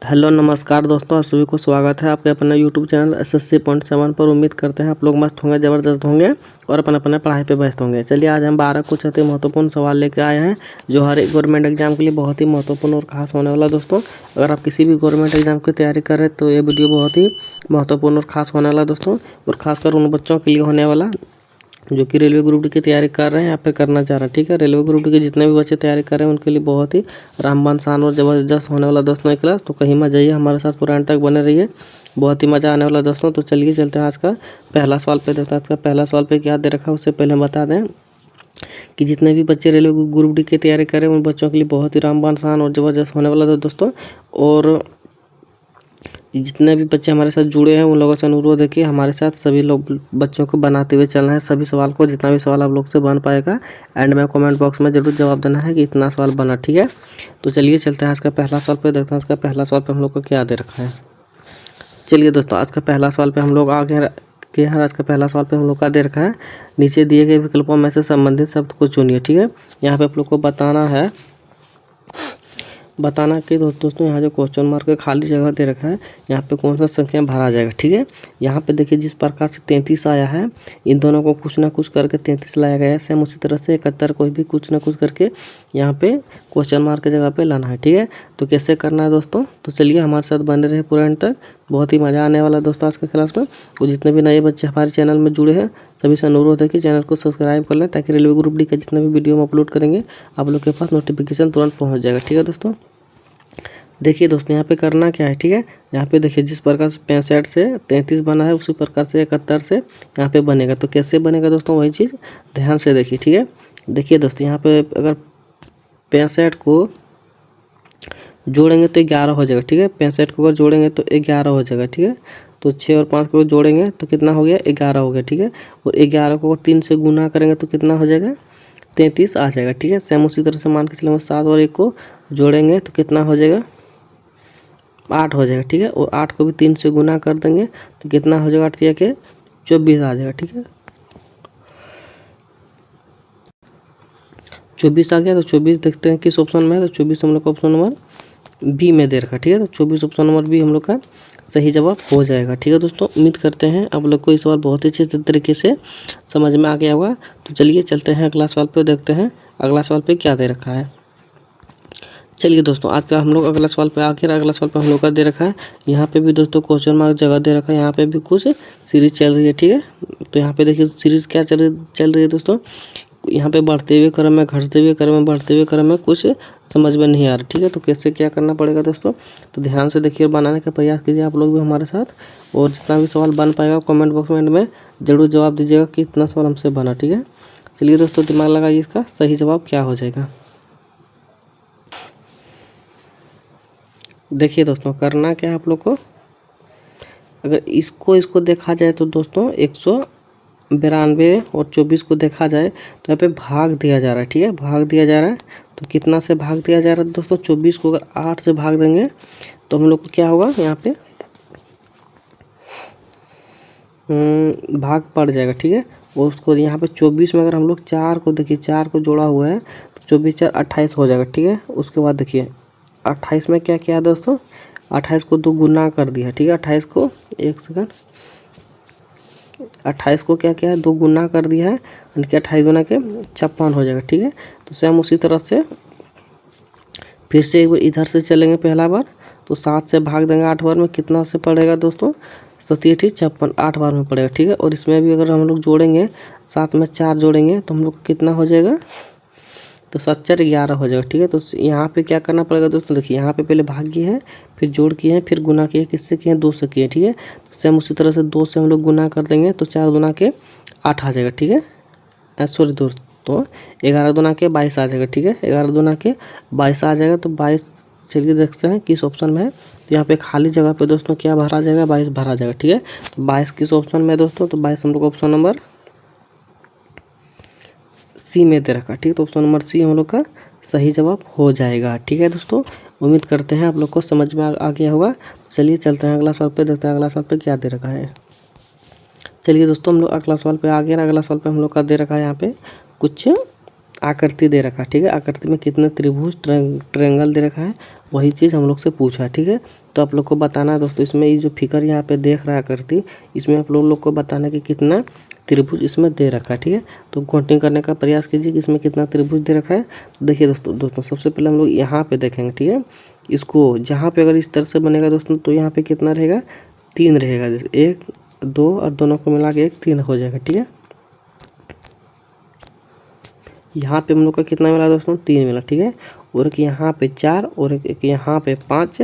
Hello नमस्कार दोस्तों, आप सभी को स्वागत है आपके अपने यूट्यूब चैनल SSC पॉइंट 7 पर। उम्मीद करते हैं आप लोग मस्त होंगे, ज़बरदस्त होंगे और अपने अपने पढ़ाई पे व्यस्त होंगे। चलिए आज हम 12 कुछ अति महत्वपूर्ण सवाल लेकर आए हैं जो हर एक गवर्नमेंट एग्जाम के लिए बहुत ही महत्वपूर्ण और खास होने वाला। दोस्तों अगर आप किसी भी गवर्नमेंट एग्जाम की तैयारी कर रहे हैं तो ये वीडियो बहुत ही महत्वपूर्ण और खास होने वाला दोस्तों, और खासकर उन बच्चों के लिए होने वाला जो कि रेलवे ग्रुप डी की तैयारी कर रहे हैं या फिर करना चाह रहे हैं। ठीक है, रेलवे ग्रुप डी के जितने भी बच्चे तैयारी कर रहे हैं उनके लिए बहुत ही रामबाण शान और ज़बरदस्त होने वाला दोस्तों ये क्लास। तो कहीं मत जाइए, हमारे साथ पूरा एंड तक बने रहिए, बहुत ही मज़ा आने वाला दोस्तों। तो चलिए चलते हैं आज का पहला सवाल पे। देखते हैं आज का पहला सवाल पे क्या दे रखा है। उससे पहले हम बता दें कि जितने भी बच्चे रेलवे ग्रुप डी की तैयारी कर रहे हैं उन बच्चों के लिए बहुत ही रामबाण शान और ज़बरदस्त होने वाला था दोस्तों। और जितने भी बच्चे हमारे साथ जुड़े हैं उन लोगों से अनुरोध है कि हमारे साथ सभी लोग बच्चों को बनाते हुए चलना है। सभी सवाल को, जितना भी सवाल आप लोग से बन पाएगा एंड में कमेंट बॉक्स में जरूर जवाब देना है कि इतना सवाल बना। ठीक है, तो चलिए चलते हैं आज का पहला सवाल पे। देखते हैं आज का पहला सवाल पे हम लोग को क्या दे रखा है। चलिए दोस्तों आज का पहला सवाल पे हम लोग आगे के हैं। आज का पहला सवाल पे हम लोग का दे रखा है, नीचे दिए गए विकल्पों में से संबंधित शब्द को चुनिए। ठीक है, यहाँ पे आप लोग को बताना कि दोस्तों यहाँ जो क्वेश्चन मार्क का खाली जगह दे रखा है यहाँ पे कौन सा संख्या भरा जाएगा। ठीक है, यहाँ पे देखिए जिस प्रकार से 33 आया है, इन दोनों को कुछ ना कुछ करके 33 लाया गया है। सेम उसी तरह से 71 को भी कुछ ना कुछ करके यहाँ पे क्वेश्चन मार्क की जगह पे लाना है। ठीक है, तो कैसे करना है दोस्तों, तो चलिए हमारे साथ बने रहे पूरा एंड तक, बहुत ही मज़ा आने वाला है दोस्तों आज के क्लास में। और जितने भी नए बच्चे हमारे चैनल में जुड़े हैं सभी से अनुरोध है कि चैनल को सब्सक्राइब कर लें ताकि रेलवे ग्रुप डी का जितना भी वीडियो हम अपलोड करेंगे आप लोग के पास नोटिफिकेशन तुरंत पहुँच जाएगा। ठीक है दोस्तों, देखिए दोस्तों यहाँ पे करना क्या है। ठीक है, यहाँ पे देखिए जिस प्रकार से 65 से 33 बना है उसी प्रकार से 71 से यहाँ पे बनेगा। तो कैसे बनेगा दोस्तों, वही चीज़ ध्यान से देखिए। ठीक है, देखिए दोस्तों यहाँ पे अगर 65 को जोड़ेंगे तो 11 हो जाएगा। ठीक है, 65 को अगर जोड़ेंगे तो 11 हो जाएगा। ठीक है, तो 6 और 5 को जोड़ेंगे तो कितना हो गया, 11 हो गया। ठीक है, और 11 को 3 से गुना करेंगे तो कितना हो जाएगा, 33 आ जाएगा। ठीक है, सेम उसी तरह से मान के चलेंगे 7 और 1 को जोड़ेंगे तो कितना हो जाएगा, 8 हो जाएगा। ठीक है, और 8 को भी 3 से गुना कर देंगे तो कितना हो जाएगा, 8 के 24 आ जाएगा। ठीक है, 24 आ गया। तो 24 देखते हैं किस ऑप्शन में है, तो 24 हम लोग का ऑप्शन नंबर बी में दे रखा। ठीक है, तो 24 ऑप्शन नंबर बी हम लोग का सही जवाब हो जाएगा। ठीक है दोस्तों, उम्मीद करते हैं आप लोग को इस सवाल बहुत ही अच्छे तरीके से समझ में आ गया होगा। तो चलिए चलते हैं अगला सवाल पे, देखते हैं अगला सवाल पे क्या दे रखा है। चलिए दोस्तों आज का हम लोग अगला सवाल पे आखिर अगला सवाल पे हम लोग का दे रखा है। यहाँ पे भी दोस्तों क्वेश्चन मार्क जगह दे रखा है, यहाँ पे भी कुछ सीरीज चल रही है। ठीक है, तो यहाँ पे देखिए सीरीज क्या चल रही है दोस्तों, यहाँ पे बढ़ते हुए क्रम में, घटते हुए क्रम में, बढ़ते हुए क्रम में कुछ समझ में नहीं आ रहा। ठीक है, तो कैसे क्या करना पड़ेगा दोस्तों, तो ध्यान से देखिए, बनाने का प्रयास कीजिए आप लोग भी हमारे साथ, और जितना भी सवाल बन पाएगा कमेंट बॉक्स में जरूर जवाब दीजिएगा कि इतना सवाल हमसे बना। ठीक है, चलिए दोस्तों दिमाग लगाइए, इसका सही जवाब क्या हो जाएगा। देखिए दोस्तों करना क्या है आप लोग को, अगर इसको देखा जाए तो दोस्तों 192 और 24 को देखा जाए तो यहाँ पे भाग दिया जा रहा है। ठीक है, भाग दिया जा रहा है, तो कितना से भाग दिया जा रहा है दोस्तों, 24 को अगर 8 से भाग देंगे तो हम लोग को क्या होगा, यहाँ पे भाग पड़ जाएगा। ठीक है, और उसको यहाँ पे 24 में अगर हम लोग 4 को देखिए, 4 को जोड़ा हुआ है तो 24 4 28 हो जाएगा। ठीक है, उसके बाद देखिए 28 में क्या किया है दोस्तों, 28 को 2 गुना कर दिया। ठीक है, 28 को 1 सेकंड, 28 को क्या किया है, 2 गुना कर दिया है, यानी कि 28 गुना के 56 हो जाएगा। ठीक है, तो सेम उसी तरह से फिर से एक बार इधर से चलेंगे पहला बार, तो 7 से भाग देंगे 8 बार में, कितना से पड़ेगा दोस्तों, 7 8 56 8 बार में पड़ेगा। ठीक है, और इसमें भी अगर हम लोग जोड़ेंगे 7 में 4 जोड़ेंगे तो हम लोग को कितना हो जाएगा, तो 7 4 11 हो जाएगा। ठीक है, तो यहाँ पे क्या करना पड़ेगा दोस्तों, देखिए यहाँ पे पहले भाग किए हैं, फिर जोड़ किए हैं, फिर गुना किए, किससे किए हैं, 2 से किए। ठीक है, तो सेम उसी तरह से 2 से हम लोग गुना कर देंगे तो 4 गुना के 8 आ जाएगा। ठीक है, सॉरी दोस्तों 11 गुना के 22 आ जाएगा। ठीक है, 11 गुना के 22 आ जाएगा। तो 22 चलिए देखते हैं किस ऑप्शन में है, तो यहाँ पे खाली जगह पे दोस्तों क्या भरा जाएगा, 22 भरा जाएगा। ठीक है, तो 22 किस ऑप्शन में है दोस्तों, तो 22 हम लोग ऑप्शन नंबर सी में दे रखा। ठीक है, तो ऑप्शन नंबर सी हम लोग का सही जवाब हो जाएगा। ठीक है दोस्तों, उम्मीद करते हैं आप लोग को समझ में आ गया होगा। चलिए चलते हैं अगला सवाल पे, देखते हैं अगला सवाल पे क्या दे रखा है। चलिए दोस्तों हम लोग अगला सवाल पे आ गए। अगला सवाल पे हम लोग का दे रखा है यहाँ पे कुछ आकृति दे रखा है, ठीक है। आकृति में कितने त्रिभुज ट्रायंगल दे रखा है, वही चीज़ हम लोग से पूछा है, ठीक है। तो आप लोग को बताना है दोस्तों, इसमें ये जो फिगर यहाँ पे देख रहा है आकृति, इसमें आप लोग को बताना है कि कितना त्रिभुज इसमें दे रखा है, ठीक है। तो काउंटिंग करने का प्रयास कीजिए कि इसमें कितना त्रिभुज दे रखा है। तो देखिए दोस्तों सबसे पहले हम लोग यहाँ पे देखेंगे, ठीक है। इसको जहाँ पे अगर इस तरह से बनेगा दोस्तों, तो यहाँ पे कितना रहेगा, 3 रहेगा। जैसे 1 2 और दोनों को मिला के 3 हो जाएगा, ठीक है। यहाँ पे हम लोग का कितना मिला दोस्तों, 3 मिला, ठीक है। और एक यहाँ पे 4 और एक यहाँ पे 5,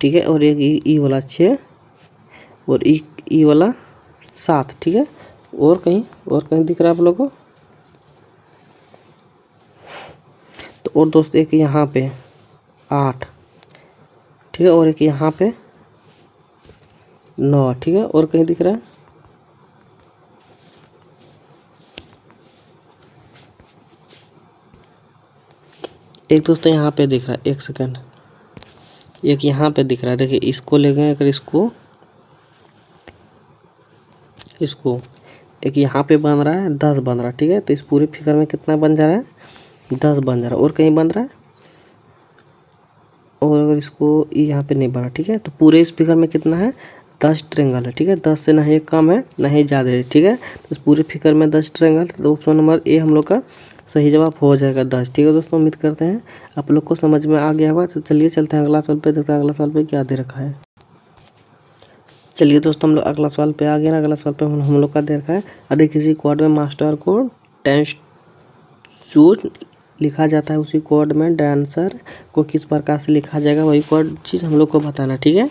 ठीक है। और एक ई वाला 6 और ई वाला 7, ठीक है। और कहीं दिख रहा है आप लोग को। तो और दोस्तों एक यहाँ पे 8, ठीक है। और एक यहाँ पे 9, ठीक है। और कहीं दिख रहा है, एक दोस्तों यहाँ पे दिख रहा है, एक सेकंड, एक यहाँ पे दिख रहा है। देखिए इसको लेंगे अगर इसको एक यहाँ पे बन रहा है 10 बन रहा है, ठीक है। तो इस पूरे फिगर में कितना बन जा रहा है, 10 बन जा रहा है। और कहीं बन रहा है, और अगर इसको यहाँ पे नहीं बना, ठीक है। तो पूरे इस फिगर में कितना है, 10 ट्रायंगल है, ठीक है। 10 से ना ही कम है ना ही ज़्यादा है, ठीक है। तो इस पूरे फिगर में 10 ट्रायंगल, तो ऑप्शन नंबर ए हम लोग का सही जवाब हो जाएगा 10, ठीक है दोस्तों। उम्मीद करते हैं आप लोग को समझ में आ गया होगा। तो चलिए चलते हैं अगला सवाल पे, देखते हैं अगला सवाल पे क्या दे रखा है। चलिए दोस्तों हम लोग अगला सवाल पे आ गए ना। अगला सवाल पे हम लोग का दे रखा है, यदि किसी कोड में मास्टर को टेंस चूज लिखा जाता है, उसी कोड में डांसर को किस प्रकार से लिखा जाएगा, वही कोड चीज़ हम लोग को बताना, ठीक है।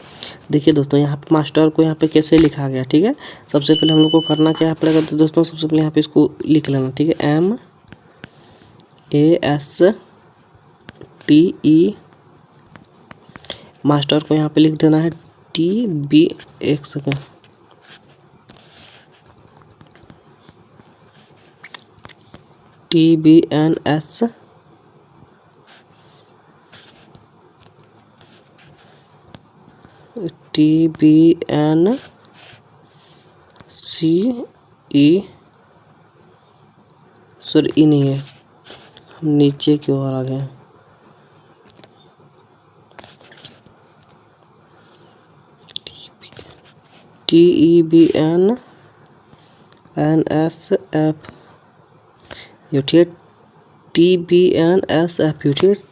देखिए दोस्तों यहाँ पे मास्टर को यहाँ पे कैसे लिखा गया, ठीक है। सबसे पहले हम लोग को करना क्या पड़ेगा, तो दोस्तों सबसे पहले यहाँ पे इसको लिख लेना, ठीक है। MASTE मास्टर को यहाँ पे लिख देना है TB, एक सेकेंड, TBNS सॉरी ई नहीं है, हम नीचे की ओर आ गए। TEBNNSF, ठीक है। TBNSF,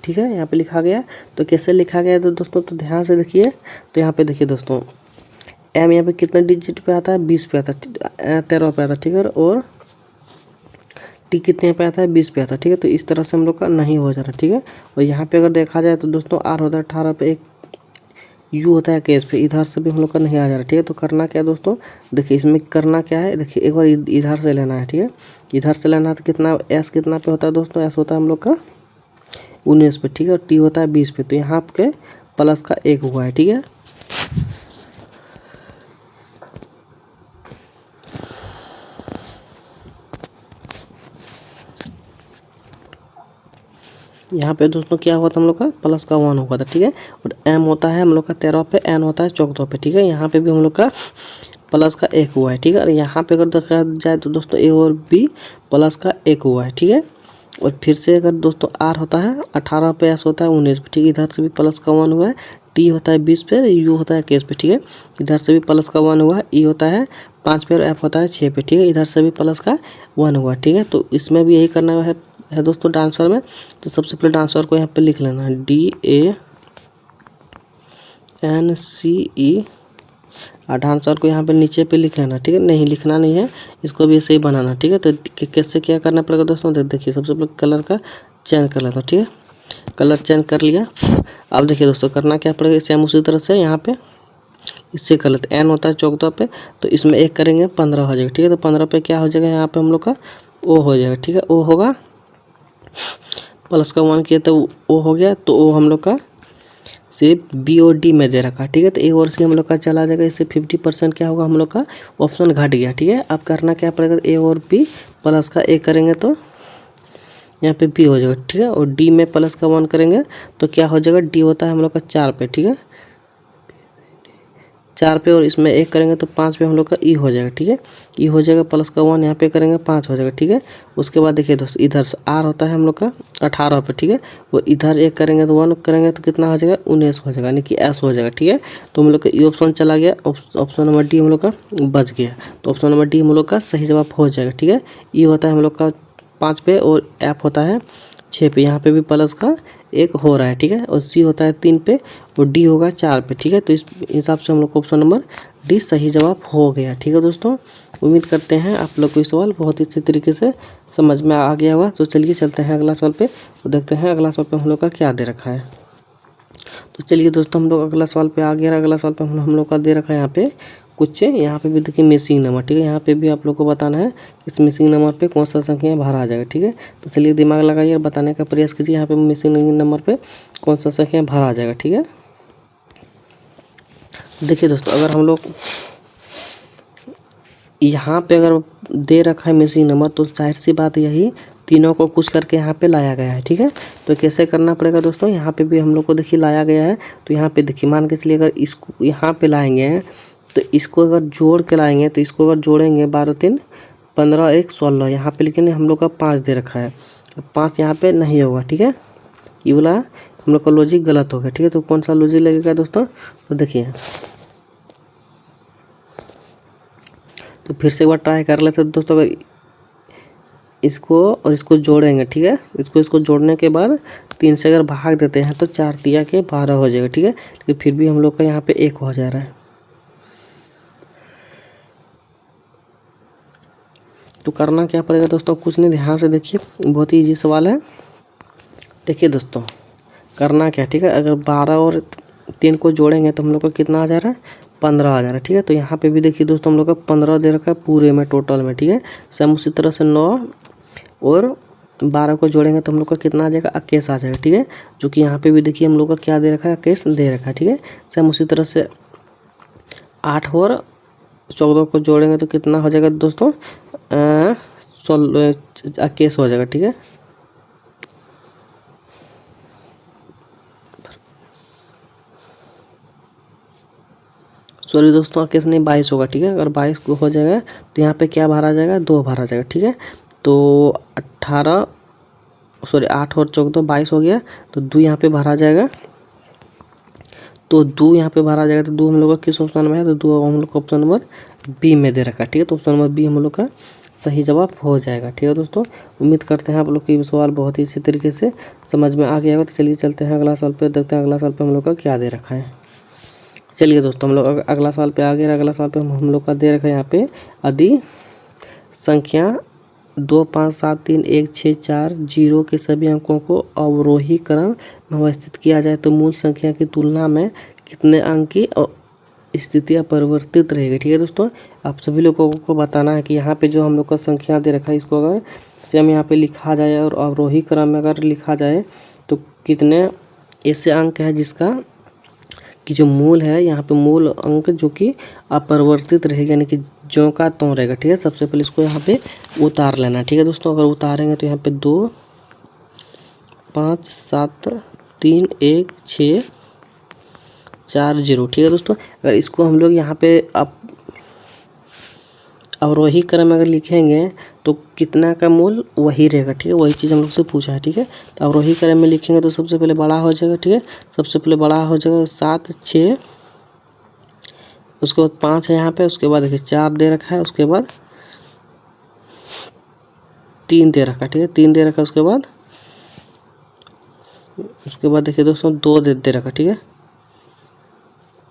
ठीक है। यहाँ पे लिखा गया, तो कैसे लिखा गया तो दोस्तों, तो ध्यान से देखिए। तो यहाँ पे देखिए दोस्तों, एम यहाँ पे कितने डिजिट पे आता है, 20 पे आता है, 13 पे आता है, ठीक है। और टी कितने पे आता है, 20 पे आता है, ठीक है। तो इस तरह से हम लोग का नहीं हो जा रहा, ठीक है। और यहाँ पे अगर देखा जाए तो दोस्तों आर होता है 18 पे, एक यू होता है 21 पे, इधर से भी हम लोग का नहीं आ जा रहा, ठीक है। तो करना क्या है दोस्तों, देखिए इसमें करना क्या है, देखिए एक बार इधर से लेना है, ठीक है। इधर से लेना है तो कितना, एस कितना पे होता है दोस्तों, एस होता है हम लोग का 19 पे, ठीक है। और टी होता है 20 पे, तो यहाँ पे प्लस का 1 हुआ है, ठीक है। यहाँ पे दोस्तों क्या हुआ था, हम लोग का प्लस का 1 हुआ था, ठीक है। और एम होता है हम लोग का 13 पे, एन होता है 14 पे, ठीक है। यहाँ पे भी हम लोग का प्लस का 1 हुआ है, ठीक है। और यहाँ पे अगर देखा जाए तो दोस्तों ए और बी प्लस का 1 हुआ है, ठीक है। और फिर से अगर दोस्तों आर होता है 18 पे, एस होता है 19 पे, ठीक है। इधर से भी प्लस का 1 हुआ है, टी होता है 20 पे, यू होता है 21 पे, ठीक है। इधर से भी प्लस का 1 हुआ है, ई होता है 5 पे और एफ होता है 6 पे, ठीक है। इधर से भी प्लस का 1 हुआ, ठीक है। तो इसमें भी यही करना है दोस्तों डांसर में। तो सबसे पहले डांसर को यहाँ पे लिख लेना है DANCE, और डांसर को यहाँ पे नीचे पे लिख लेना, ठीक है। नहीं लिखना नहीं है, इसको भी ऐसे ही बनाना, ठीक है। तो कैसे क्या करना पड़ेगा दोस्तों, देखिए सबसे पहले कलर का चेंज कर लेता हूँ, ठीक है। कलर चेंज कर लिया। अब देखिए दोस्तों करना क्या पड़ेगा, सेम उसी तरह से यहाँ पे इससे कर लेते। एन होता है 14 पे, तो इसमें 1 करेंगे 15 हो जाएगा, ठीक है। तो 15 पे क्या हो जाएगा, यहाँ पे हम लोग का ओ हो जाएगा, ठीक है। ओ होगा, प्लस का 1 किया तो ओ हो गया, तो ओ हम लोग का सिर्फ बी और डी में दे रखा, ठीक है। तो ए और सी हम लोग का चला जाएगा, इससे 50% क्या होगा, हम लोग का ऑप्शन घट गया, ठीक है। अब करना क्या पड़ेगा, ए और बी प्लस का 1 करेंगे तो यहाँ पे बी हो जाएगा, ठीक है। और डी में प्लस का 1 करेंगे तो क्या हो जाएगा, डी होता है हम लोग का 4 पे, ठीक है। 4 पे और इसमें 1 करेंगे तो 5 पे हम लोग का ई हो जाएगा। ठीक है, ई हो जाएगा प्लस का 1 यहाँ पे करेंगे 5 हो जाएगा। ठीक है, उसके बाद देखिए दोस्तों इधर से आर होता है हम लोग का 18 पे। ठीक है, वो इधर 1 करेंगे तो 1 करेंगे तो कितना हो जाएगा 19 हो जाएगा, यानी कि एस हो जाएगा। ठीक है, तो हम लोग का ई ऑप्शन चला गया, ऑप्शन नंबर डी हम लोग का बच गया। तो ऑप्शन नंबर डी हम लोग का सही जवाब हो जाएगा। ठीक है, ई होता है हम लोग का 5 पे और एफ होता है 6 पे, यहाँ पे भी प्लस का 1 हो रहा है। ठीक है, और सी होता है 3 पे और डी होगा 4 पे। ठीक है, तो इस हिसाब से हम लोग को ऑप्शन नंबर डी सही जवाब हो गया। ठीक है दोस्तों, उम्मीद करते हैं आप लोग को ये सवाल बहुत ही अच्छी तरीके से समझ में आ गया होगा। तो चलिए चलते हैं अगला सवाल पे और देखते हैं अगला सवाल पे हम लोग का क्या दे रखा है। तो चलिए दोस्तों हम लोग अगला सवाल पे आ गया। अगला सवाल पे हम लोग का दे रखा है यहाँ पे कुछ, यहाँ पे भी देखिए मिसिंग नंबर। ठीक है, यहाँ पे भी आप लोग को बताना है इस मिसिंग नंबर पे कौन सा संख्या बाहर आ जाएगा। ठीक है, तो चलिए दिमाग लगाइए और बताने का प्रयास कीजिए यहाँ पे मिसिंग नंबर पे कौन सा संख्या बाहर आ जाएगा। ठीक है, देखिए दोस्तों अगर हम लोग यहाँ पे अगर दे रखा है मिसिंग नंबर तो जाहिर सी बात यही तीनों को कुछ करके यहाँ पे लाया गया है। ठीक है, तो कैसे करना पड़ेगा दोस्तों, यहाँ पे भी हम लोग को देखिए लाया गया है। तो यहाँ पे देखिए मान के चलिए अगर इसको यहाँ पे लाएंगे तो इसको अगर जोड़ के लाएंगे तो इसको अगर जोड़ेंगे 12 3 15 1 16, यहाँ पे लेकिन हम लोग का 5 दे रखा है, तो 5 यहाँ पे नहीं होगा। ठीक है, ये वाला हम लोग का लॉजिक गलत हो गया। ठीक है, तो कौन सा लॉजिक लगेगा दोस्तों, तो देखिए तो फिर से एक बार ट्राई कर लेते हैं दोस्तों। अगर इसको और इसको जोड़ेंगे, ठीक है, इसको जोड़ने के बाद 3 से अगर भाग देते हैं तो 4 तिया के 12 हो जाएगा। ठीक है, लेकिन फिर भी हम लोग का यहाँ पे 1 हो जा रहा है। तो करना क्या पड़ेगा दोस्तों, कुछ नहीं, ध्यान से देखिए, बहुत ही ईजी सवाल है। देखिए दोस्तों करना क्या, ठीक है, अगर 12 और 3 को जोड़ेंगे तो हम लोग का कितना आ जा रहा है 15 आ जा रहा है। ठीक है, तो यहाँ पे भी देखिए दोस्तों हम लोग का 15 दे रखा है पूरे में टोटल में। ठीक है, सेम उसी तरह से 9 और 12 को जोड़ेंगे तो हम लोग का कितना आ जाएगा 21 आ जाएगा। ठीक है, जो कि यहाँ पे भी देखिए हम लोग का क्या दे रखा है 21 दे रखा है। ठीक है, सेम उसी तरह से 8 और 14 को जोड़ेंगे तो कितना हो जाएगा दोस्तों 21 हो जाएगा। ठीक है, सॉरी दोस्तों 21 नहीं 22 होगा। ठीक है, अगर 22 को हो जाएगा तो यहाँ पे क्या बाहर आ जाएगा 2 बाहर आ जाएगा। ठीक है, तो 8 और 14 22 हो गया, तो 2 यहाँ पे बाहर आ जाएगा। तो 2 यहाँ पे बाहर आ जाएगा, तो 2 हम लोग का किस ऑप्शन में है, तो 2 हम लोग का ऑप्शन नंबर बी में दे रखा है। ठीक है, तो ऑप्शन नंबर बी हम लोग का सही जवाब हो जाएगा। ठीक है दोस्तों, उम्मीद करते हैं आप लोग को ये सवाल बहुत ही अच्छी तरीके से समझ में आ गया होगा। तो चलिए चलते हैं अगला सवाल पे, देखते हैं अगला सवाल पे हम लोग का क्या दे रखा है। चलिए दोस्तों हम लोग अगला सवाल पे आ गए। अगला सवाल पे हम लोग का दे रखा है यहाँ पे यदि संख्या 2 5 7 3 1 6 4 0 के सभी अंकों को अवरोही क्रम में व्यवस्थित किया जाए तो मूल संख्या की तुलना में कितने अंक की स्थिति अपरिवर्तित रहेगी। ठीक है दोस्तों, आप सभी लोगों को बताना है कि यहाँ पे जो हम लोग का संख्या दे रखा है इसको अगर सेम यहाँ पे लिखा जाए और अवरोही क्रम में अगर लिखा जाए तो कितने ऐसे अंक है जिसका कि जो मूल है यहाँ पे मूल अंक जो कि अपरिवर्तित रहेगा, यानी कि ज्यों का त्यों रहेगा। ठीक है, सबसे पहले इसको यहाँ पे उतार लेना। ठीक है दोस्तों, अगर उतारेंगे तो यहाँ पे 2 5 7 3 1 6 4 0। ठीक है दोस्तों, अगर इसको हम लोग यहाँ पे अवरोही क्रम में अगर लिखेंगे तो कितना का मूल वही रहेगा। ठीक है, वही चीज़ हम लोग से पूछा है। ठीक है, तो अवरोही क्रम में लिखेंगे तो सबसे पहले बड़ा हो जाएगा। ठीक है, सबसे पहले बड़ा हो जाएगा 7 6, उसके बाद 5 है यहाँ पे, उसके बाद देखिए 4 दे रखा है, उसके बाद 3 दे रखा है। ठीक है, 3 दे रखा है, उसके बाद देखिए दोस्तों 2 दे रखा। ठीक है,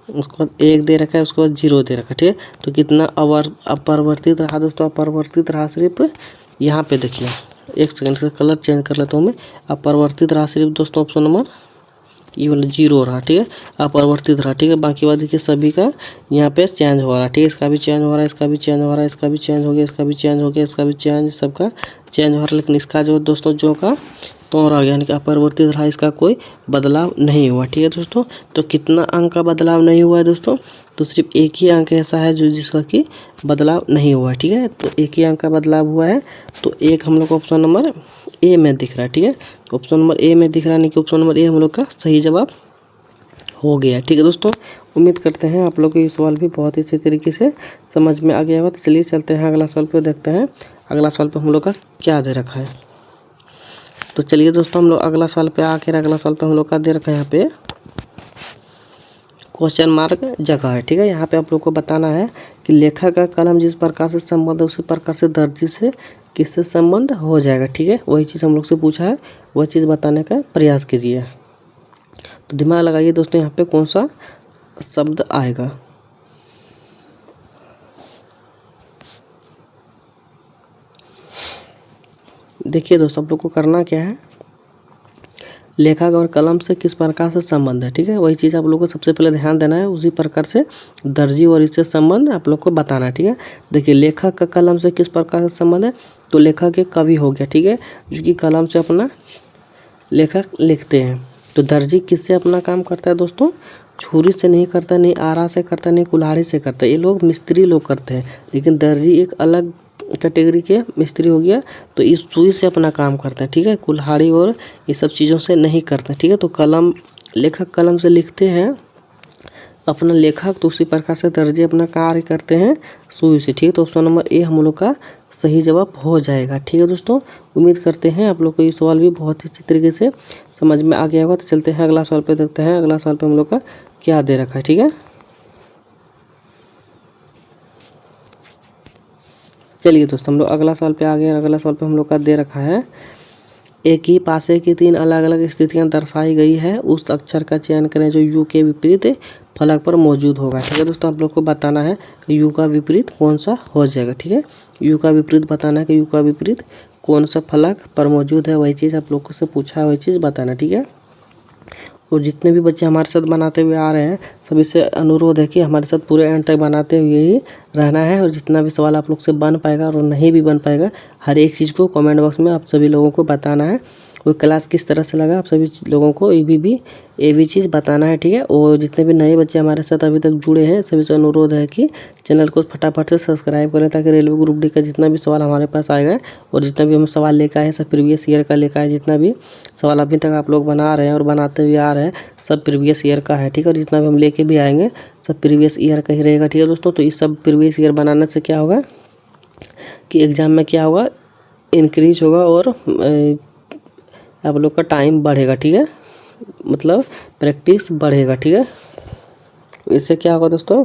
उसके बाद 1 दे रखा है, उसके बाद 0 दे रखा है। ठीक है, तो कितना अपरिवर्तित रहा दोस्तों, अपरिवर्तित रहा सिर्फ यहाँ पे देखिए, एक सेकंड से कलर चेंज कर लेता हूँ मैं। अपरिवर्तित रहा सिर्फ दोस्तों ऑप्शन नंबर ये वाला 0 रहा। ठीक है, अपरिवर्तित रहा। ठीक है, बाकी बात देखिए सभी का यहाँ पे चेंज हो रहा है। ठीक है, इसका भी चेंज हो रहा है, इसका भी चेंज हो रहा है, इसका भी चेंज हो गया, इसका भी चेंज हो गया, इसका भी चेंज, सबका चेंज हो रहा है, लेकिन इसका जो दोस्तों जो का तो रह गया, यानी कि अपरिवर्तित रहा, इसका कोई बदलाव नहीं हुआ। ठीक है दोस्तों, तो कितना अंक का बदलाव नहीं हुआ है दोस्तों, तो सिर्फ एक ही अंक ऐसा है जो जिसका कि बदलाव नहीं हुआ है। ठीक है, तो एक ही अंक का बदलाव हुआ है, तो एक हम लोग को ऑप्शन नंबर ए में दिख रहा है। ठीक है, ऑप्शन नंबर ए में दिख रहा है, यानी कि ऑप्शन नंबर ए हम लोग का सही जवाब हो गया। ठीक है दोस्तों, उम्मीद करते हैं आप लोग को ये सवाल भी बहुत ही अच्छे तरीके से समझ में आ गया होगा। तो चलिए चलते हैं अगला सवाल पे, देखते हैं अगला सवाल पे हम लोग का क्या दे रखा है। तो चलिए दोस्तों हम लोग अगला सवाल पे आखिर अगला सवाल पे हम लोग का दे रखा है यहाँ पे क्वेश्चन मार्क जगह है। ठीक है, यहाँ पे आप लोग को बताना है कि लेखक का कलम जिस प्रकार से संबंध है उसी प्रकार से दर्जी से किससे संबंध हो जाएगा। ठीक है, वही चीज़ हम लोग से पूछा है, वह चीज़ बताने का प्रयास कीजिए। तो दिमाग लगाइए दोस्तों, यहाँ पे कौन सा शब्द आएगा। देखिए दोस्तों, आप लोग को करना क्या है, लेखक और कलम से किस प्रकार से संबंध है। ठीक है, वही चीज़ आप लोग को सबसे पहले ध्यान देना है, उसी प्रकार से दर्जी और इससे संबंध आप लोग को बताना है। ठीक है, देखिए लेखक का कलम से किस प्रकार से संबंध है, तो लेखक एक कवि हो गया। ठीक है, जो कि कलम से अपना लेखक लिखते हैं। तो दर्जी किससे अपना काम करता है दोस्तों, छुरी से नहीं करता, नहीं आरा से करता, नहीं कुल्हाड़ी से करता। ये लोग मिस्त्री लोग करते हैं, लेकिन दर्जी एक अलग कैटेगरी के मिस्त्री हो गया। तो इस सुई से अपना काम करते हैं। ठीक है, कुल्हाड़ी और ये सब चीज़ों से नहीं करते। ठीक है, तो कलम लेखक कलम से लिखते हैं अपना लेखक, तो उसी प्रकार से दर्जी अपना कार्य करते हैं सुई से। ठीक है, तो ऑप्शन नंबर ए हम लोग का सही जवाब हो जाएगा। ठीक है दोस्तों, उम्मीद करते हैं आप लोग को ये सवाल भी बहुत ही अच्छी तरीके से समझ में आ गया होगा। तो चलते हैं अगला सवाल पे, देखते हैं अगला सवाल पे हम लोग का क्या दे रखा है। ठीक है, चलिए दोस्तों हम लोग अगला सवाल पे आ गए। अगला सवाल पे हम लोग का दे रखा है, एक ही पासे की 3 अलग अलग स्थितियां दर्शाई गई है, उस अक्षर का चयन करें जो यू के विपरीत फलक पर मौजूद होगा। ठीक है दोस्तों, आप लोग को बताना है कि यू का विपरीत कौन सा हो जाएगा। ठीक है, यू का विपरीत बताना है कि यू का विपरीत कौन सा फलक पर मौजूद है, वही चीज़ आप लोग को से पूछा है, वही चीज़ बताना। ठीक है, और जितने भी बच्चे हमारे साथ बनाते हुए आ रहे हैं सभी से अनुरोध है कि हमारे साथ पूरे एंड तक बनाते हुए ही रहना है। और जितना भी सवाल आप लोग से बन पाएगा और नहीं भी बन पाएगा, हर एक चीज़ को कमेंट बॉक्स में आप सभी लोगों को बताना है। कोई क्लास किस तरह से लगा, आप सभी लोगों को ये भी चीज़ बताना है। ठीक है, और जितने भी नए बच्चे हमारे साथ अभी तक जुड़े हैं सभी से अनुरोध है कि चैनल को फटाफट से सब्सक्राइब करें, ताकि रेलवे ग्रुप डी का जितना भी सवाल हमारे पास आएगा और जितना भी हम सवाल लेकर आए सब प्रीवियस ईयर का लेकर आए, जितना भी सवाल अभी तक आप लोग बना रहे हैं और बनाते हुए आ रहे हैं सब प्रीवियस ईयर का है। ठीक है, और जितना भी हम लेके भी आएंगे सब प्रीवियस ईयर का ही रहेगा। ठीक है दोस्तों, तो इस सब प्रीवियस ईयर बनाने से क्या होगा कि एग्ज़ाम में क्या होगा, इंक्रीज होगा और आप लोग का टाइम बढ़ेगा। ठीक है, मतलब प्रैक्टिस बढ़ेगा। ठीक है, इससे क्या होगा दोस्तों,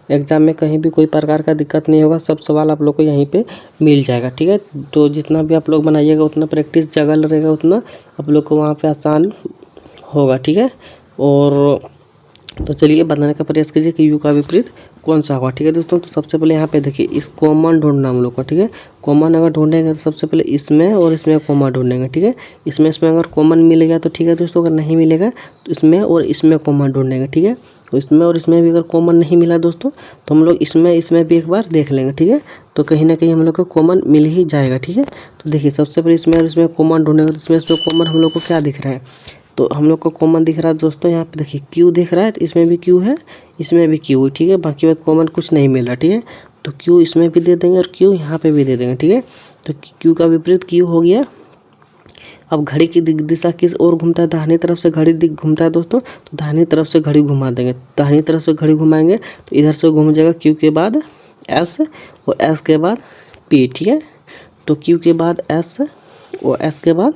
एग्ज़ाम में कहीं भी कोई प्रकार का दिक्कत नहीं होगा, सब सवाल आप लोग को यहीं पे मिल जाएगा। ठीक है, तो जितना भी आप लोग बनाइएगा उतना प्रैक्टिस जगह रहेगा, उतना आप लोग को वहाँ पे आसान होगा। ठीक है, और तो चलिए बनाने का प्रयास कीजिए कि यू का विपरीत कौन सा होगा। ठीक है दोस्तों, तो सबसे पहले यहाँ पे देखिए इस कॉमन ढूंढना हम लोग को। ठीक है, कॉमन अगर ढूंढेंगे तो सबसे पहले इसमें और इसमें कॉमन ढूंढेंगे। ठीक है, इसमें अगर कॉमन मिलेगा तो ठीक है दोस्तों, अगर नहीं मिलेगा तो इसमें और इसमें कॉमन ढूंढेंगे। ठीक है, तो इसमें और इसमें भी अगर कॉमन नहीं मिला दोस्तों तो हम लोग इसमें भी एक बार देख लेंगे। ठीक है, तो कहीं ना कहीं हम लोग को कॉमन मिल ही जाएगा। ठीक है, तो देखिए सबसे पहले इसमें और इसमें कॉमन ढूंढेंगे, तो इसमें कॉमन हम लोग को क्या दिख रहा है, तो हम लोग को कॉमन दिख रहा है दोस्तों, यहाँ पे देखिए क्यू दिख रहा है, तो इसमें भी क्यू है, इसमें भी क्यू है। ठीक है, बाकी बात कॉमन कुछ नहीं मिल रहा। ठीक है, तो क्यू इसमें भी दे देंगे और क्यू यहाँ पे भी दे देंगे। ठीक है, तो क्यू का विपरीत क्यू हो गया। अब घड़ी की दिशा किस ओर घूमता है, दाहिनी तरफ से घड़ी घूमता है दोस्तों, तो दाहिनी तरफ से घड़ी घुमा देंगे। दाहिनी तरफ से घड़ी घुमाएंगे तो इधर से घूम जाएगा क्यू के बाद एस और एस के बाद पी। ठीक है, तो क्यू के बाद एस और एस के बाद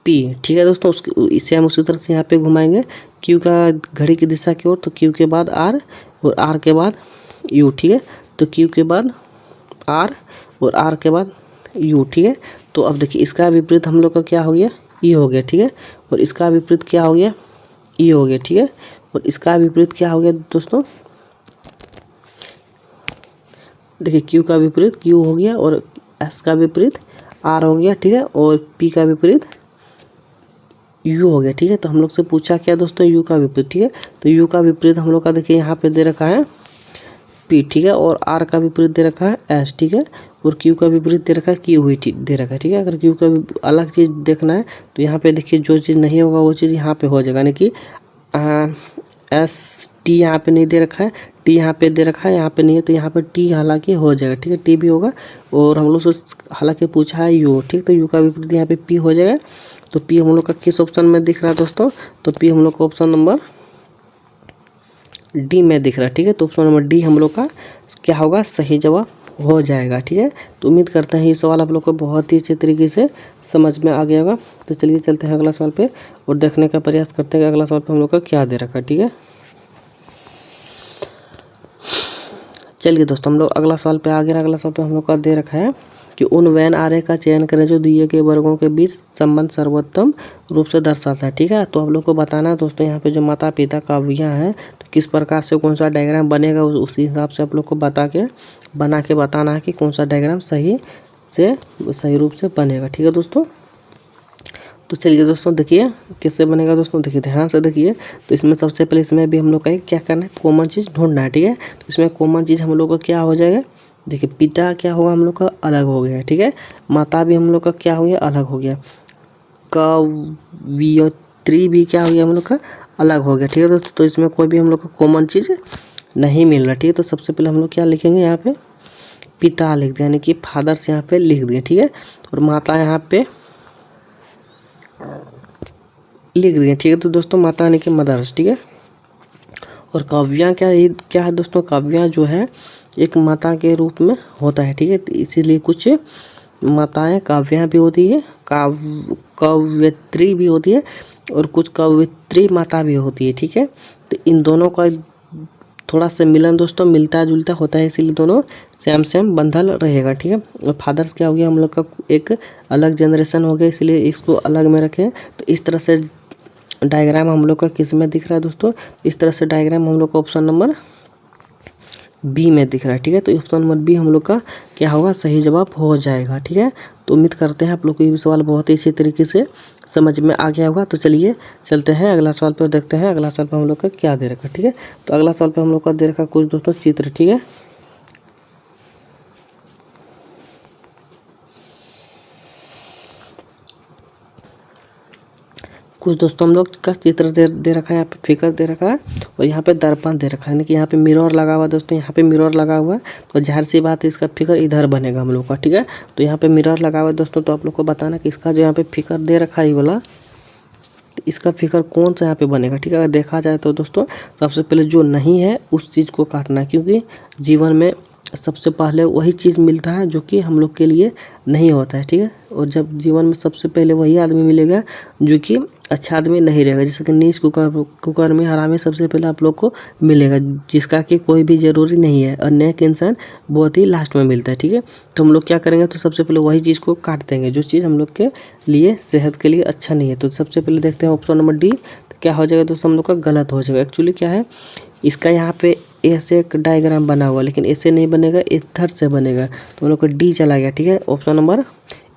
पी। ठीक है दोस्तों, इसे हम उसी तरह से यहाँ पे घुमाएंगे क्यू का घड़ी की दिशा की ओर, तो क्यू के बाद आर और आर के बाद यू। ठीक है, तो क्यू के बाद आर और आर के बाद यू। ठीक है, तो अब देखिए इसका विपरीत हम लोग का क्या हो गया, ई हो गया। ठीक है, और इसका विपरीत क्या हो गया, ई हो गया। ठीक है, और इसका विपरीत क्या हो गया दोस्तों, देखिए क्यू का विपरीत क्यू हो गया और एस का विपरीत आर हो गया। ठीक है, और पी का विपरीत यू हो गया। ठीक है, तो हम लोग से पूछा क्या दोस्तों, यू का विपरीत। ठीक है, तो यू का विपरीत हम लोग का देखिए यहाँ पे दे रखा है पी। ठीक है, और आर का विपरीत दे रखा है एस। ठीक है, और क्यू का विपरीत दे रखा है क्यू हुई दे रखा है। ठीक है, अगर क्यू का अलग चीज़ देखना है तो यहाँ पे देखिए जो चीज़ नहीं होगा वो चीज़ यहाँ पे हो जाएगा, यानी कि एस टी यहाँ पे नहीं दे रखा है, टी यहाँ पे दे रखा है, यहाँ पे नहीं है, तो यहाँ पे टी हालांकि हो जाएगा। ठीक है, टी भी होगा, और हम लोग से हालांकि पूछा है यू। ठीक, तो यू का विपरीत यहाँ पे पी हो जाएगा। तो पी हम लोग का किस ऑप्शन में दिख रहा है दोस्तों? तो पी हम लोग का ऑप्शन नंबर डी में दिख रहा है। ठीक है, तो ऑप्शन नंबर डी हम लोग का क्या होगा? सही जवाब हो जाएगा। ठीक है, तो उम्मीद करते हैं ये सवाल आप लोग को बहुत ही अच्छे तरीके से समझ में आ गया होगा। तो चलिए चलते हैं अगला सवाल पे और देखने का प्रयास करते हैं कि अगला सवाल पे हम लोग का क्या दे रखा है। ठीक है, चलिए दोस्तों हम लोग अगला सवाल पे आ गया। अगला सवाल पे हम लोग का दे रखा है कि उन वैन आरेख का चयन करें जो दिए गए वर्गों के बीच संबंध सर्वोत्तम रूप से दर्शाता है। ठीक है, तो हम लोग को बताना है दोस्तों यहाँ पे जो माता पिता काव्याँ हैं तो किस प्रकार से कौन सा डायग्राम बनेगा उसी हिसाब से आप लोग को बना के बताना है कि कौन सा डायग्राम सही रूप से बनेगा। ठीक है दोस्तों, तो चलिए दोस्तों देखिए कैसे बनेगा। दोस्तों देखिए ध्यान से देखिए। तो इसमें सबसे पहले इसमें भी हम लोग का क्या करना है? कॉमन चीज़ ढूंढना है। ठीक है, तो इसमें कॉमन चीज़ हम लोग का क्या हो जाएगा? देखिए पिता क्या होगा हम लोग का? अलग हो गया। ठीक है, माता भी हम लोग का क्या हो गया? अलग हो गया। कवियत्री भी क्या हो गया हम लोग का? अलग हो गया। ठीक है दोस्तों, तो इसमें कोई भी हम लोग का कॉमन चीज़ नहीं मिल रहा। ठीक है, तो सबसे पहले हम लोग क्या लिखेंगे? यहाँ पे पिता लिख दिया, यानी कि फादर्स यहाँ पे लिख दिए। ठीक है, और माता यहाँ पे लिख दिए। ठीक है, तो दोस्तों माता यानी कि मदर्स। ठीक है, और काव्याँ क्या है दोस्तों? काव्याँ जो है एक माता के रूप में होता है। ठीक है, तो इसीलिए कुछ माताएं काव्याँ भी होती है, कवयित्री भी होती है और कुछ कवयित्री माता भी होती है। ठीक है, तो इन दोनों का थोड़ा सा मिलन दोस्तों मिलता जुलता होता है, इसीलिए दोनों सेम बंधल रहेगा। ठीक है, और फादर्स क्या हो गया हम लोग का? एक अलग जनरेशन हो गया, इसलिए इसको अलग में रखें। तो इस तरह से डायग्राम हम लोग का किस में दिख रहा है दोस्तों? इस तरह से डायग्राम हम लोग का ऑप्शन नंबर बी में दिख रहा है। ठीक है, तो ऑप्शन नंबर बी हम लोग का क्या होगा? सही जवाब हो जाएगा। ठीक है, तो उम्मीद करते हैं आप लोग को ये सवाल बहुत ही अच्छी तरीके से समझ में आ गया होगा। तो चलिए चलते हैं अगला सवाल पर, देखते हैं अगला सवाल पर हम लोग का क्या दे रखा है। ठीक है, तो अगला सवाल पर हम लोग का दे रखा कुछ दोस्तों चित्र। ठीक है, कुछ दोस्तों हम लोग का चित्र दे रखा है, यहाँ पे फिगर दे रखा है और यहाँ पे दर्पण दे रखा है, यानी कि यहाँ पे मिरर लगा हुआ है दोस्तों। यहाँ पे मिरर लगा हुआ है तो जाहिर सी बात है इसका फिगर इधर बनेगा हम लोग का। ठीक है, तो यहाँ पे मिरर लगा हुआ है दोस्तों, तो आप लोग को बताना कि इसका जो यहाँ पे फिगर दे रखा है ये वाला, तो इसका फिगर कौन सा यहाँ पे बनेगा। ठीक है, अगर देखा जाए तो दोस्तों सबसे पहले जो नहीं है उस चीज़ को काटना है, क्योंकि जीवन में सबसे पहले वही चीज़ मिलता है जो कि हम लोग के लिए नहीं होता है। ठीक है, और जब जीवन में सबसे पहले वही आदमी मिलेगा जो कि अच्छा आदमी नहीं रहेगा, जैसे कि नीच कुकर में हरामी सबसे पहले आप लोग को मिलेगा, जिसका कि कोई भी ज़रूरी नहीं है, और नेक इंसान बहुत ही लास्ट में मिलता है। ठीक है, तो हम लोग क्या करेंगे? तो सबसे पहले वही चीज़ को काट देंगे जो चीज़ हम लोग के लिए सेहत के लिए अच्छा नहीं है। तो सबसे पहले देखते हैं ऑप्शन नंबर डी, तो क्या हो जाएगा दोस्तों? हम लोग का गलत हो जाएगा। एक्चुअली क्या है, इसका यहाँ पे ऐसे एक डायग्राम बना हुआ, लेकिन ऐसे नहीं बनेगा, इधर से बनेगा, तो हम लोग का डी चला गया। ठीक है, ऑप्शन नंबर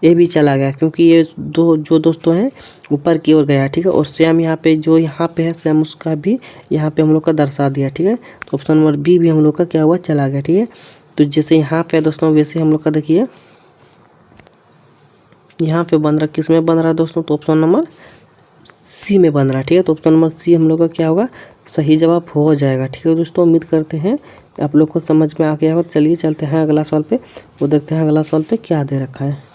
ए भी चला गया, क्योंकि ये जो दोस्तों हैं ऊपर की ओर गया। ठीक है, और सेम यहाँ पे जो यहाँ पे है सेम उसका भी यहाँ पे हम लोग का दर्शा दिया। ठीक है, तो ऑप्शन नंबर बी भी हम लोग का क्या हुआ? चला गया। ठीक है, तो जैसे यहाँ पे दोस्तों वैसे हम लोग का देखिए यहाँ पे बन रहा, किस में बन रहा है दोस्तों? तो ऑप्शन नंबर सी में बन रहा है। ठीक है, तो ऑप्शन नंबर सी हम लोग का क्या होगा? सही जवाब हो जाएगा। ठीक है दोस्तों, उम्मीद करते हैं आप लोग को समझ में आ गया होगा। चलिए चलते हैं अगला सवाल पे, वो देखते हैं अगला सवाल पे क्या दे रखा है।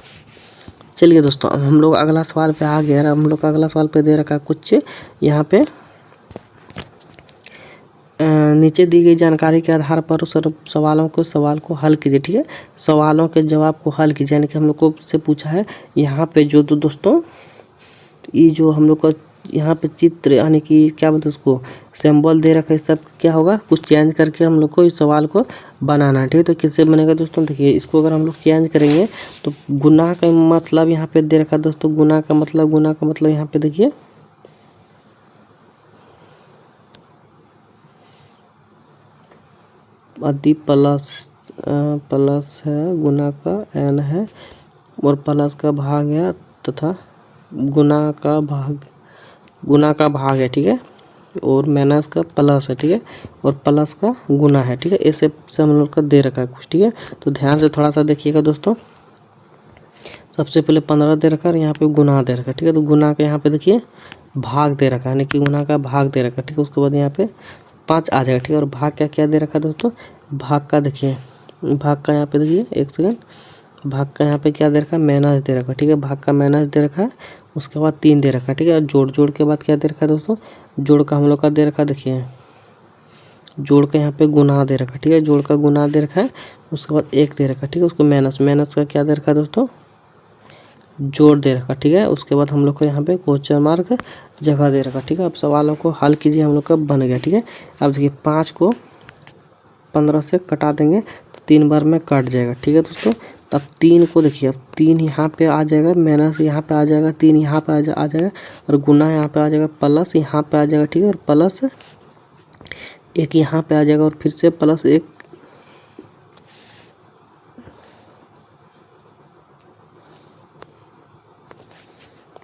चलिए दोस्तों अब हम लोग अगला सवाल पे आ गए। हम लोग का अगला सवाल पे दे रखा है कुछ यहाँ पे नीचे दी गई जानकारी के आधार पर सवाल को हल कीजिए। ठीक है, सवालों के जवाब को हल कीजिए, यानी कि हम लोग को से पूछा है यहाँ पे जो दोस्तों ये जो हम लोग का यहाँ पे चित्र यानी कि क्या बोलते हैं उसको सिंबल दे रखा है, सब क्या होगा? कुछ चेंज करके हम लोग को इस सवाल को बनाना है। ठीक है, तो किससे बनेगा दोस्तों? देखिए इसको अगर हम लोग चेंज करेंगे तो गुना का मतलब यहाँ पे दे रखा है दोस्तों, गुना का मतलब यहाँ पे देखिए आदि प्लस है, गुना का एन है और प्लस का भाग है तथा गुना का भाग है। ठीक है, और माइनस का प्लस है। ठीक है, और प्लस का गुना है। ठीक है, ऐसे से हम लोग का दे रखा है कुछ। ठीक है, तो ध्यान से थोड़ा सा देखिएगा दोस्तों। सबसे पहले 15 दे रखा है, यहाँ पे गुना दे रखा है। ठीक है, तो गुना का यहाँ पे देखिए भाग दे रखा है, यानी कि गुना का भाग दे रखा है। ठीक है, उसके बाद यहाँ पे 5 आ जाएगा। ठीक है, और भाग क्या दे रखा है दोस्तों? भाग का देखिए, भाग का यहाँ पे देखिए एक सेकंड, भाग का यहाँ पे क्या दे रखा है? माइनस दे रखा है। ठीक है, भाग का माइनस दे रखा है उसके बाद 3 दे रखा है, ठीक है। जोड़ के बाद क्या दे रखा है दोस्तों, जोड़ का हम लोग का दे रखा है, देखिए जोड़ का यहाँ पे गुना दे रखा है, ठीक है। जोड़ का गुना दे रखा है, उसके बाद 1 दे रखा है, ठीक है। उसको माइनस का क्या दे रखा है दोस्तों, जोड़ दे रखा, ठीक है। उसके बाद हम लोग को यहाँ पे क्वेश्चन मार्क जगह दे रखा, ठीक है। अब सवालों को हल कीजिए, हम लोग का बन गया, ठीक है। अब देखिए 5 को 15 से कटा देंगे तो 3 बार में कट जाएगा, ठीक है दोस्तों। तब 3 को देखिए, अब 3 यहाँ पे आ जाएगा, माइनस यहाँ पे आ जाएगा, 3 यहाँ पे आ जाएगा और गुना यहाँ पे आ जाएगा, प्लस यहाँ पे आ जाएगा, ठीक है। और प्लस 1 यहाँ पे आ जाएगा और फिर से प्लस 1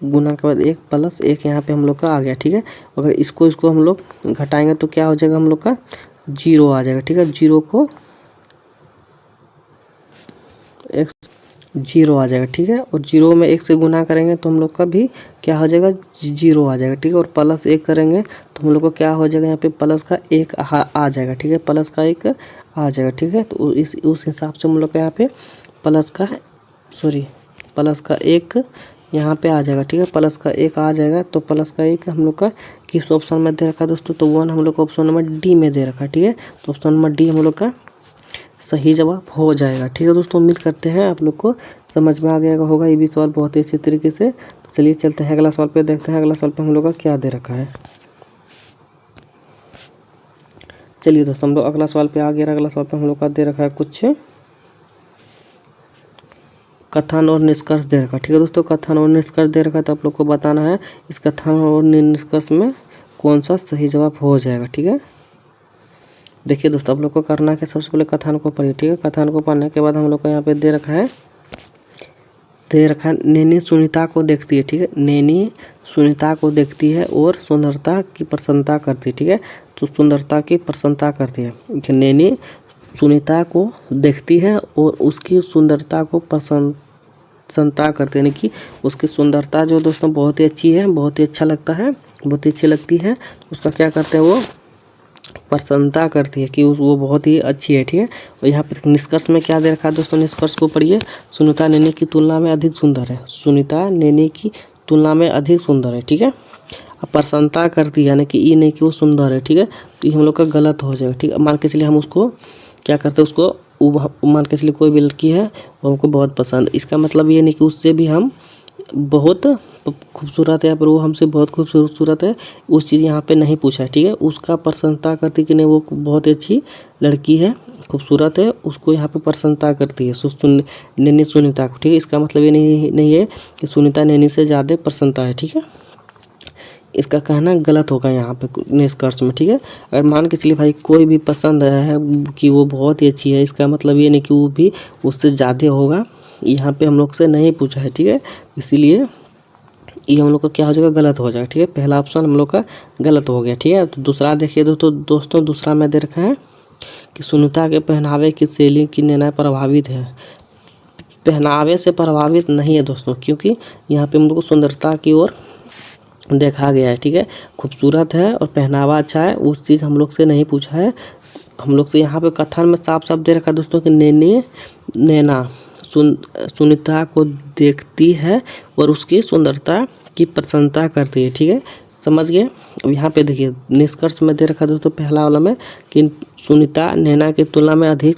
गुना के बाद 1 प्लस 1 यहाँ पे हम लोग का आ गया, ठीक है। अगर इसको हम लोग घटाएंगे तो क्या हो जाएगा, हम लोग का 0 आ जाएगा, ठीक है। 0 को 0 आ जाएगा, ठीक है। और 0 में 1 से गुना करेंगे तो हम लोग का भी क्या हो जाएगा, 0 आ जाएगा, ठीक है। और प्लस 1 करेंगे तो हम लोग को क्या हो जाएगा, यहाँ पे प्लस का 1 आ जाएगा, ठीक है। प्लस का 1 आ जाएगा, ठीक है। तो उस हिसाब से हम लोग का यहाँ पे प्लस का 1 यहाँ पे आ जाएगा, ठीक है। प्लस का 1 आ जाएगा तो प्लस का 1 हम लोग का किस ऑप्शन में दे रखा है दोस्तों, तो 1 हम लोग का ऑप्शन नंबर डी में दे रखा है, ठीक है। तो ऑप्शन नंबर डी हम लोग का सही जवाब हो जाएगा, ठीक है दोस्तों। उम्मीद करते हैं आप लोग को समझ में आ गया होगा ये भी सवाल बहुत ही अच्छे तरीके से। तो चलिए चलते हैं अगला सवाल पे, देखते हैं अगला सवाल पे हम लोग का क्या दे रखा है। चलिए दोस्तों हम लोग अगला सवाल पे आ गया। अगला सवाल पे हम लोग का दे रखा है कुछ कथन और निष्कर्ष दे रखा है, ठीक है दोस्तों। कथन और निष्कर्ष दे रखा है तो आप लोग को बताना है इस कथन और निष्कर्ष में कौन सा सही जवाब हो जाएगा, ठीक है। देखिए दोस्तों आप लोग को करना है कि सबसे पहले कथन को पढ़िए, ठीक है। कथन को पढ़ने के बाद हम लोग को यहाँ पे दे रखा है नैनी सुनीता को देखती है, ठीक है। नैनी सुनीता को देखती है और सुंदरता की प्रशंसा करती है, ठीक है। तो सुंदरता की प्रशंसा करती है, नैनी सुनीता को देखती है और उसकी सुंदरता को प्रशंसा करते हैं, यानी कि उसकी सुंदरता जो दोस्तों बहुत ही अच्छी है, बहुत ही अच्छा लगता है, बहुत ही अच्छी लगती है। तो उसका क्या करते हैं, वो प्रशंसा करती है कि वो बहुत ही अच्छी है, ठीक है। और यहाँ पर निष्कर्ष में क्या दे रखा है दोस्तों, निष्कर्ष को पढ़िए। सुनीता नैनी की तुलना में अधिक सुंदर है, सुनीता नैनी की तुलना में अधिक सुंदर है, ठीक है। अब प्रशंसा करती है यानी कि ये नहीं कि वो सुंदर है, ठीक है। तो ये हम लोग का गलत हो जाएगा, ठीक है। मान के चलिए हम उसको क्या करते हैं, उसको मान के चलिए कोई भी लड़की है वो हमको बहुत पसंद, इसका मतलब ये नहीं कि उससे भी हम बहुत खूबसूरत है या फिर वो हमसे बहुत खूबसूरत है, उस चीज़ यहाँ पे नहीं पूछा है, ठीक है। उसका प्रशंसा करती कि नहीं वो बहुत अच्छी लड़की है, खूबसूरत है, उसको यहाँ पे प्रशंसा करती है नैनी सुनीता को, ठीक है। इसका मतलब ये नहीं है कि सुनीता नैनी से ज़्यादा प्रशंसा है, ठीक है। इसका कहना गलत होगा यहाँ पे निष्कर्ष में, ठीक है। अगर मान के चलिए भाई कोई भी पसंद है कि वो बहुत ही अच्छी है, इसका मतलब ये नहीं कि वो भी उससे ज़्यादा होगा, यहाँ पे हम लोग से नहीं पूछा है, ठीक है। इसीलिए ये हम लोग का क्या हो जाएगा, गलत हो जाएगा, ठीक है। पहला ऑप्शन हम लोग का गलत हो गया, ठीक है। तो दूसरा देखिए दोस्तों दूसरा में दे रखा है कि सुनीता के पहनावे की शैली की नैना प्रभावित है। पहनावे से प्रभावित नहीं है दोस्तों, क्योंकि यहाँ पे हम लोग को सुंदरता की ओर देखा गया है, ठीक है। खूबसूरत है और पहनावा अच्छा है, उस चीज़ हम लोग से नहीं पूछा है। हम लोग से यहाँ पे कथन में साफ साफ दे रखा है दोस्तों कि नैना सुनीता को देखती है और उसकी सुंदरता की प्रशंसा करती है, ठीक है। समझ गए। अब यहाँ पे देखिए निष्कर्ष में दे रखा है दोस्तों पहला वाला में कि सुनीता नैना की तुलना में अधिक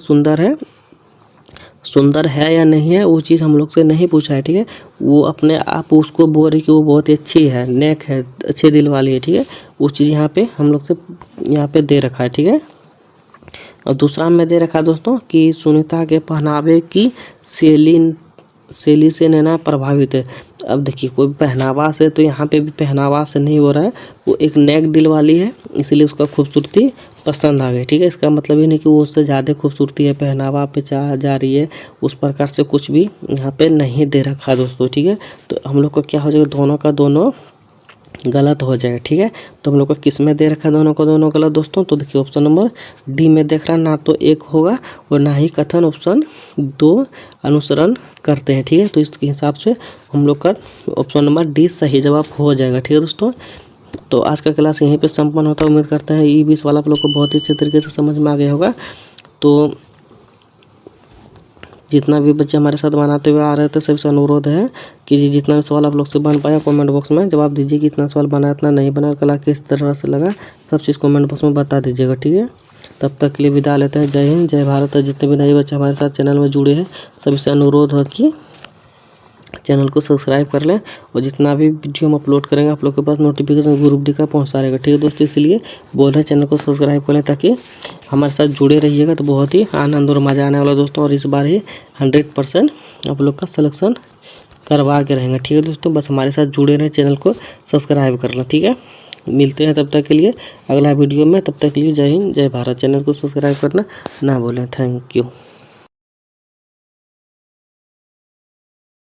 सुंदर है या नहीं है, वो चीज़ हम लोग से नहीं पूछा है, ठीक है। वो अपने आप उसको बोल रही कि वो बहुत अच्छी है, नेक है, अच्छे दिल वाली है, ठीक है। वो चीज़ यहाँ पे हम लोग से यहाँ पे दे रखा है, ठीक है। और दूसरा में दे रखा है दोस्तों कि सुनीता के पहनावे की शैली से नैना प्रभावित है। अब देखिए कोई पहनावा से, तो यहाँ पे भी पहनावा से नहीं हो रहा है, वो एक नेक दिल वाली है, इसलिए उसका खूबसूरती पसंद आ गई, ठीक है। इसका मतलब ये नहीं कि वो उससे ज़्यादा खूबसूरती है, पहनावा पे जा रही है, उस प्रकार से कुछ भी यहाँ पे नहीं दे रखा है दोस्तों, ठीक है। तो हम लोग को क्या हो जाएगा, दोनों का दोनों गलत हो जाएगा, ठीक है। तो हम लोग को किस में दे रखा है, दोनों का दोनों गलत दोस्तों। तो देखिए ऑप्शन नंबर डी में देख रहा है, ना तो 1 होगा और ना ही कथन ऑप्शन 2 अनुसरण करते हैं, ठीक है। तो इसके हिसाब से हम लोग का ऑप्शन नंबर डी सही जवाब हो जाएगा, ठीक है दोस्तों। तो आज का क्लास यहीं पे संपन्न होता है। उम्मीद करते हैं ये 20 वाला आप लोग को बहुत ही अच्छे तरीके से समझ में आ गया होगा। तो जितना भी बच्चे हमारे साथ बनाते हुए आ रहे थे सबसे अनुरोध है कि जितना भी सवाल आप लोग से बन पाया कमेंट बॉक्स में जवाब दीजिए कि इतना सवाल बना इतना नहीं बना, कला किस तरह से लगा, सब चीज़ कमेंट बॉक्स में बता दीजिएगा, ठीक है। तब तक के लिए विदा लेते हैं। जय हिंद, जय भारत। जितने भी नए बच्चे हमारे साथ चैनल में जुड़े हैं सभी से अनुरोध है कि चैनल को सब्सक्राइब कर लें और जितना भी वीडियो हम अपलोड करेंगे आप लोग के पास नोटिफिकेशन ग्रुप डी का पहुँचता रहेगा, ठीक है दोस्तों। इसलिए बोल रहे हैं चैनल को सब्सक्राइब कर लें ताकि हमारे साथ जुड़े रहिएगा, तो बहुत ही आनंद और मज़ा आने वाला दोस्तों। और इस बार ही 100% आप लोग का सिलेक्शन करवा के रहेंगे, ठीक है दोस्तों। बस हमारे साथ जुड़े रहें, चैनल को सब्सक्राइब कर लें, ठीक है। मिलते हैं तब तक के लिए अगला वीडियो में, तब तक के लिए जय हिंद, जय भारत। चैनल को सब्सक्राइब करना ना भूलें। Thank you.